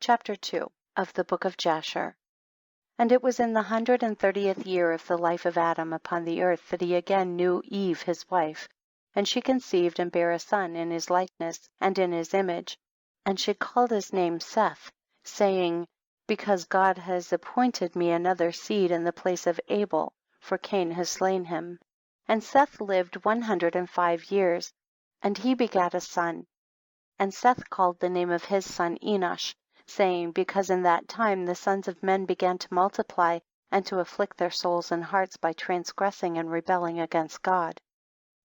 Chapter 2 of the Book of Jasher. And it was in the 130th year of the life of Adam upon the earth that he again knew Eve his wife, and she conceived and bare a son in his likeness and in his image, and she called his name Seth, saying, because God has appointed me another seed in the place of Abel, for Cain has slain him. And Seth lived 105 years, and he begat a son. And Seth called the name of his son Enoch, saying, because in that time the sons of men began to multiply and to afflict their souls and hearts by transgressing and rebelling against God.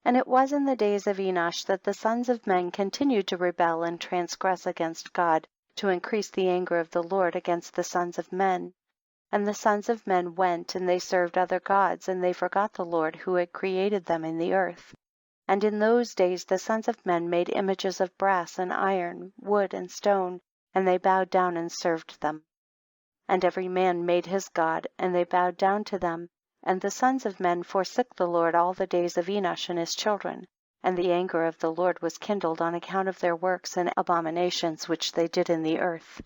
And it was in the days of Enoch that the sons of men continued to rebel and transgress against God, to increase the anger of the Lord against the sons of men. And the sons of men went and they served other gods, and they forgot the Lord who had created them in the earth. And in those days the sons of men made images of brass and iron, wood and stone, and they bowed down and served them. And every man made his god, and they bowed down to them. And the sons of men forsook the Lord all the days of Enoch and his children. And the anger of the Lord was kindled on account of their works and abominations which they did in the earth.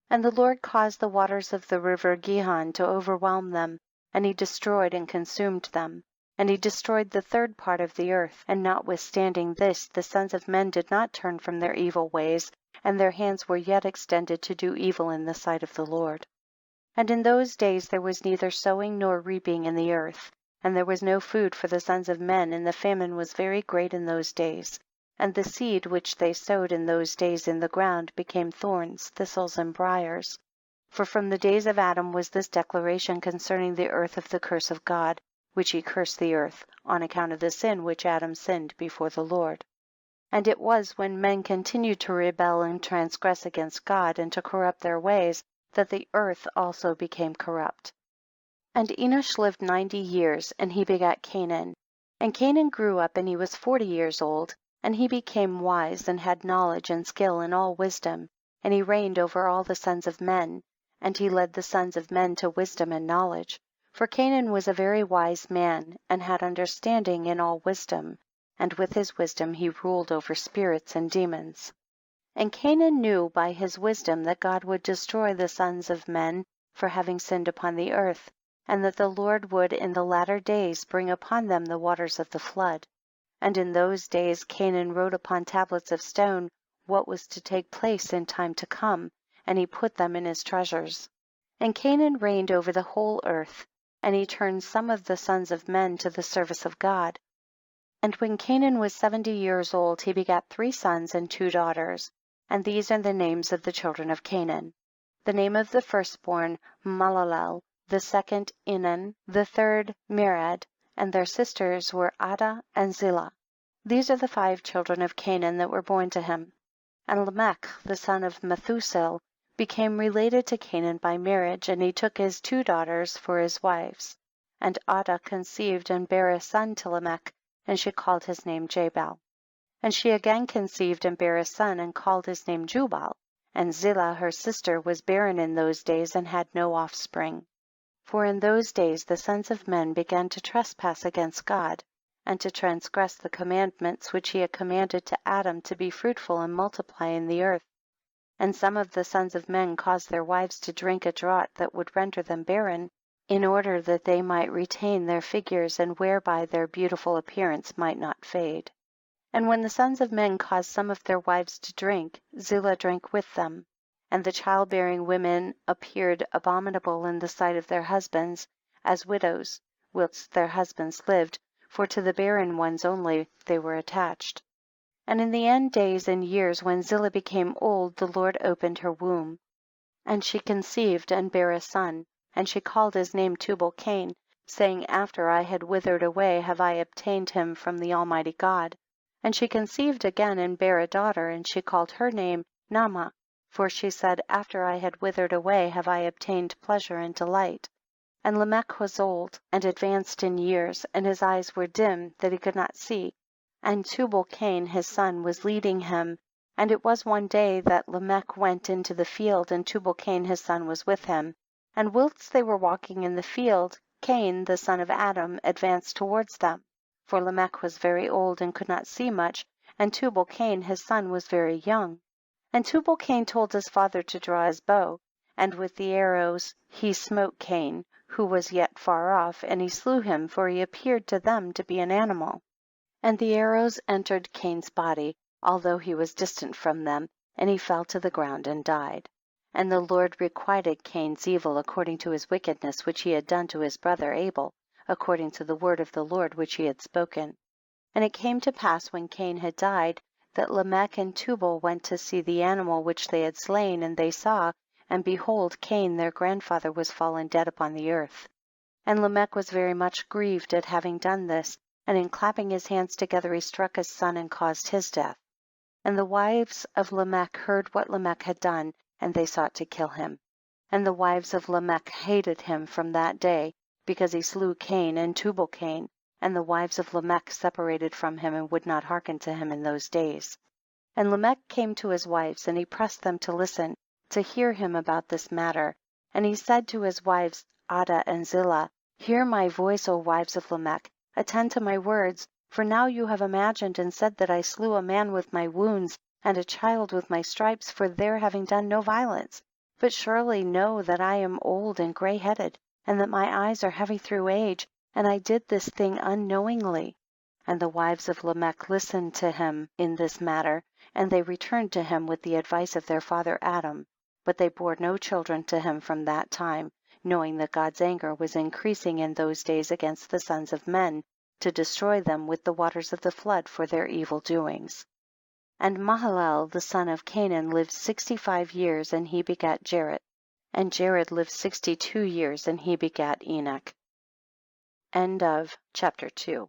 And the Lord caused the waters of the river Gihon to overwhelm them, and he destroyed and consumed them. And he destroyed the third part of the earth. And notwithstanding this, the sons of men did not turn from their evil ways, and their hands were yet extended to do evil in the sight of the Lord. And in those days there was neither sowing nor reaping in the earth, and there was no food for the sons of men, and the famine was very great in those days. And the seed which they sowed in those days in the ground became thorns, thistles, and briars. For from the days of Adam was this declaration concerning the earth of the curse of God, which he cursed the earth, on account of the sin which Adam sinned before the Lord. And it was when men continued to rebel and transgress against God, and to corrupt their ways, that the earth also became corrupt. And Enoch lived 90 years, and he begat Cainan. And Cainan grew up, and he was 40 years old, and he became wise, and had knowledge and skill in all wisdom, and he reigned over all the sons of men, and he led the sons of men to wisdom and knowledge. For Cainan was a very wise man, and had understanding in all wisdom, and with his wisdom he ruled over spirits and demons. And Cainan knew by his wisdom that God would destroy the sons of men for having sinned upon the earth, and that the Lord would in the latter days bring upon them the waters of the flood. And in those days Cainan wrote upon tablets of stone what was to take place in time to come, and he put them in his treasures. And Cainan reigned over the whole earth, and he turned some of the sons of men to the service of God. And when Cainan was 70 years old, he begat 3 sons and 2 daughters. And these are the names of the children of Cainan. The name of the firstborn Malalel, the second Enan, the third Misread, and their sisters were Adah and Zillah. These are the 5 children of Cainan that were born to him. And Lamech, the son of Methuselah, became related to Cainan by marriage, and he took his 2 daughters for his wives. And Adah conceived and bare a son to Lamech, and she called his name Jabal. And she again conceived and bare a son, and called his name Jubal. And Zillah her sister was barren in those days, and had no offspring. For in those days the sons of men began to trespass against God, and to transgress the commandments which he had commanded to Adam to be fruitful and multiply in the earth. And some of the sons of men caused their wives to drink a draught that would render them barren, in order that they might retain their figures, and whereby their beautiful appearance might not fade. And when the sons of men caused some of their wives to drink, Zillah drank with them. And the childbearing women appeared abominable in the sight of their husbands, as widows, whilst their husbands lived, for to the barren ones only they were attached. And in the end days and years, when Zillah became old, the Lord opened her womb. And she conceived and bare a son, and she called his name Tubal-Cain, saying, after I had withered away have I obtained him from the Almighty God. And she conceived again and bare a daughter, and she called her name Naamah, for she said, after I had withered away have I obtained pleasure and delight. And Lamech was old and advanced in years, and his eyes were dim that he could not see. And Tubal-Cain his son was leading him. And it was one day that Lamech went into the field, and Tubal-Cain his son was with him. And whilst they were walking in the field, Cain the son of Adam advanced towards them. For Lamech was very old and could not see much, and Tubal-Cain his son was very young. And Tubal-Cain told his father to draw his bow, and with the arrows he smote Cain, who was yet far off, and he slew him, for he appeared to them to be an animal. And the arrows entered Cain's body, although he was distant from them, and he fell to the ground and died. And the Lord requited Cain's evil according to his wickedness which he had done to his brother Abel, according to the word of the Lord which he had spoken. And it came to pass when Cain had died, that Lamech and Tubal went to see the animal which they had slain, and they saw, and behold, Cain their grandfather was fallen dead upon the earth. And Lamech was very much grieved at having done this, and in clapping his hands together he struck his son and caused his death. And the wives of Lamech heard what Lamech had done, and they sought to kill him. And the wives of Lamech hated him from that day, because he slew Cain and Tubal-Cain, and the wives of Lamech separated from him and would not hearken to him in those days. And Lamech came to his wives, and he pressed them to listen, to hear him about this matter. And he said to his wives Adah and Zillah, Hear my voice, O wives of Lamech, attend to my words, for now you have imagined and said that I slew a man with my wounds, and a child with my stripes, for their having done no violence. But surely know that I am old and gray-headed, and that my eyes are heavy through age, and I did this thing unknowingly. And the wives of Lamech listened to him in this matter, and they returned to him with the advice of their father Adam, but they bore no children to him from that time, knowing that God's anger was increasing in those days against the sons of men, to destroy them with the waters of the flood for their evil doings. And Mahalalel the son of Cainan lived 65 years, and he begat Jared. And Jared lived 62 years, and he begat Enoch. End of chapter 2.